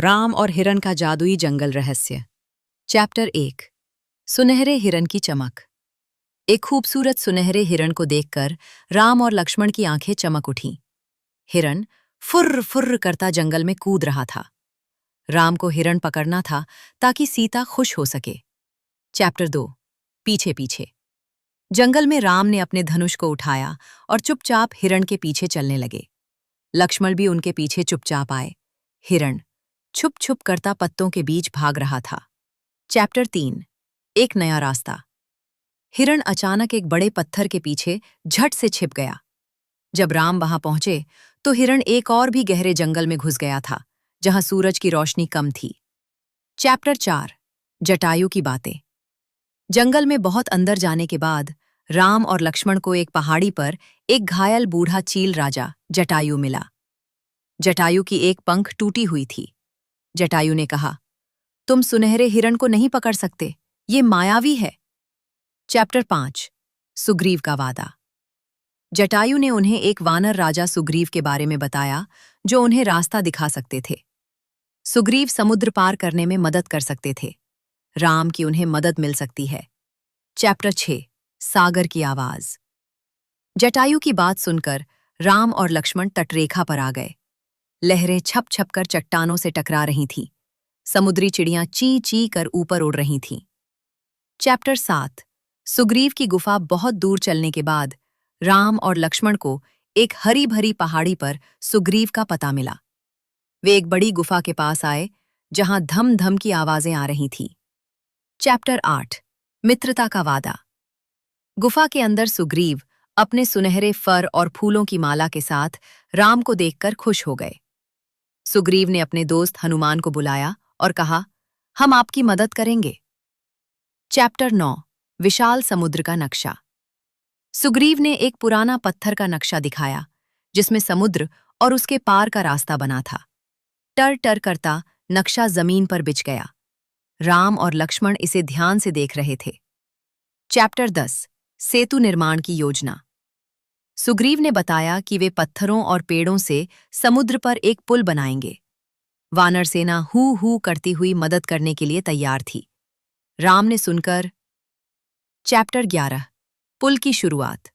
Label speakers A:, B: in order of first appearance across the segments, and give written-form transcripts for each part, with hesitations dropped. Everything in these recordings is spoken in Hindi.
A: राम और हिरन का जादुई जंगल रहस्य। चैप्टर 1। सुनहरे हिरन की चमक। एक खूबसूरत सुनहरे हिरन को देखकर राम और लक्ष्मण की आंखें चमक उठीं। हिरन फुर्र फुर्र करता जंगल में कूद रहा था। राम को हिरन पकड़ना था ताकि सीता खुश हो सके। चैप्टर 2। पीछे पीछे। जंगल में राम ने अपने धनुष को उठाया और चुपचाप हिरन के पीछे चलने लगे। लक्ष्मण भी उनके पीछे चुपचाप आए। हिरन छुप छुप करता पत्तों के बीच भाग रहा था। चैप्टर 3। एक नया रास्ता। हिरन अचानक एक बड़े पत्थर के पीछे झट से छिप गया। जब राम वहां पहुंचे तो हिरन एक और भी गहरे जंगल में घुस गया था, जहां सूरज की रोशनी कम थी। चैप्टर 4। जटायु की बातें। जंगल में बहुत अंदर जाने के बाद राम और लक्ष्मण को एक पहाड़ी पर एक घायल बूढ़ा चील राजा जटायु मिला। जटायु की एक पंख टूटी हुई थी। जटायु ने कहा, तुम सुनहरे हिरन को नहीं पकड़ सकते, ये मायावी है। चैप्टर 5। सुग्रीव का वादा। जटायु ने उन्हें एक वानर राजा सुग्रीव के बारे में बताया, जो उन्हें रास्ता दिखा सकते थे। सुग्रीव समुद्र पार करने में मदद कर सकते थे। राम की उन्हें मदद मिल सकती है। चैप्टर 6। सागर की आवाज। जटायु की बात सुनकर राम और लक्ष्मण तटरेखा पर आ गए। लहरें छप छप कर चट्टानों से टकरा रही थीं। समुद्री चिड़ियां ची ची कर ऊपर उड़ रही थीं। चैप्टर 7। सुग्रीव की गुफा। बहुत दूर चलने के बाद राम और लक्ष्मण को एक हरी भरी पहाड़ी पर सुग्रीव का पता मिला। वे एक बड़ी गुफा के पास आए, जहां धम धम की आवाजें आ रही थीं। चैप्टर 8। मित्रता का वादा। गुफा के अंदर सुग्रीव अपने सुनहरे फर और फूलों की माला के साथ राम को देखकर खुश हो गए। सुग्रीव ने अपने दोस्त हनुमान को बुलाया और कहा, हम आपकी मदद करेंगे। चैप्टर 9। विशाल समुद्र का नक्शा। सुग्रीव ने एक पुराना पत्थर का नक्शा दिखाया, जिसमें समुद्र और उसके पार का रास्ता बना था। टर टर करता नक्शा जमीन पर बिछ गया। राम और लक्ष्मण इसे ध्यान से देख रहे थे। चैप्टर 10। सेतु निर्माण की योजना। सुग्रीव ने बताया कि वे पत्थरों और पेड़ों से समुद्र पर एक पुल बनाएंगे। वानर सेना हू हू करती हुई मदद करने के लिए तैयार थी। राम ने सुनकर। चैप्टर 11। पुल की शुरुआत।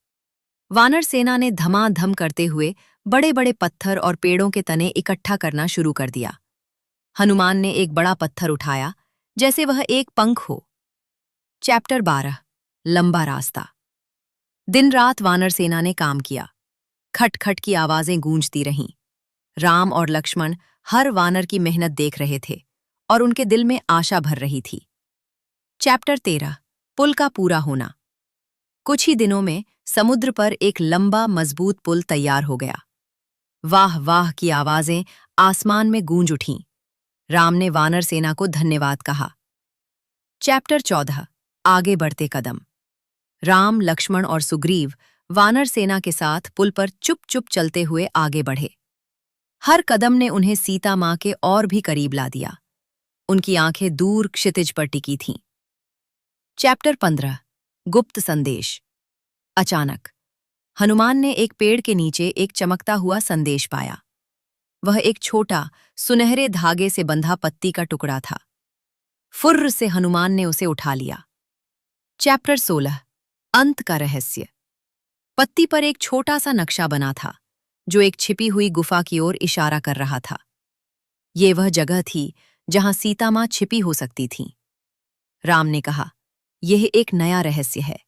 A: वानर सेना ने धमाधम करते हुए बड़े बड़े पत्थर और पेड़ों के तने इकट्ठा करना शुरू कर दिया। हनुमान ने एक बड़ा पत्थर उठाया, जैसे वह एक पंख हो। चैप्टर 12। लंबा रास्ता। दिन रात वानर सेना ने काम किया। खट खट की आवाजें गूंजती रहीं। राम और लक्ष्मण हर वानर की मेहनत देख रहे थे और उनके दिल में आशा भर रही थी। चैप्टर 13। पुल का पूरा होना। कुछ ही दिनों में समुद्र पर एक लंबा मजबूत पुल तैयार हो गया। वाह वाह की आवाजें आसमान में गूंज उठीं। राम ने वानर सेना को धन्यवाद कहा। चैप्टर 14। आगे बढ़ते कदम। राम, लक्ष्मण और सुग्रीव वानर सेना के साथ पुल पर चुप चुप चलते हुए आगे बढ़े। हर कदम ने उन्हें सीता मां के और भी करीब ला दिया। उनकी आंखें दूर क्षितिज पर टिकी थीं। चैप्टर 15। गुप्त संदेश। अचानक हनुमान ने एक पेड़ के नीचे एक चमकता हुआ संदेश पाया। वह एक छोटा सुनहरे धागे से बंधा पत्ती का टुकड़ा था। फुर्र से हनुमान ने उसे उठा लिया। चैप्टर 16। अंत का रहस्य। पत्ती पर एक छोटा सा नक्शा बना था, जो एक छिपी हुई गुफा की ओर इशारा कर रहा था। ये वह जगह थी जहां सीता मां छिपी हो सकती थीं। राम ने कहा, यह एक नया रहस्य है।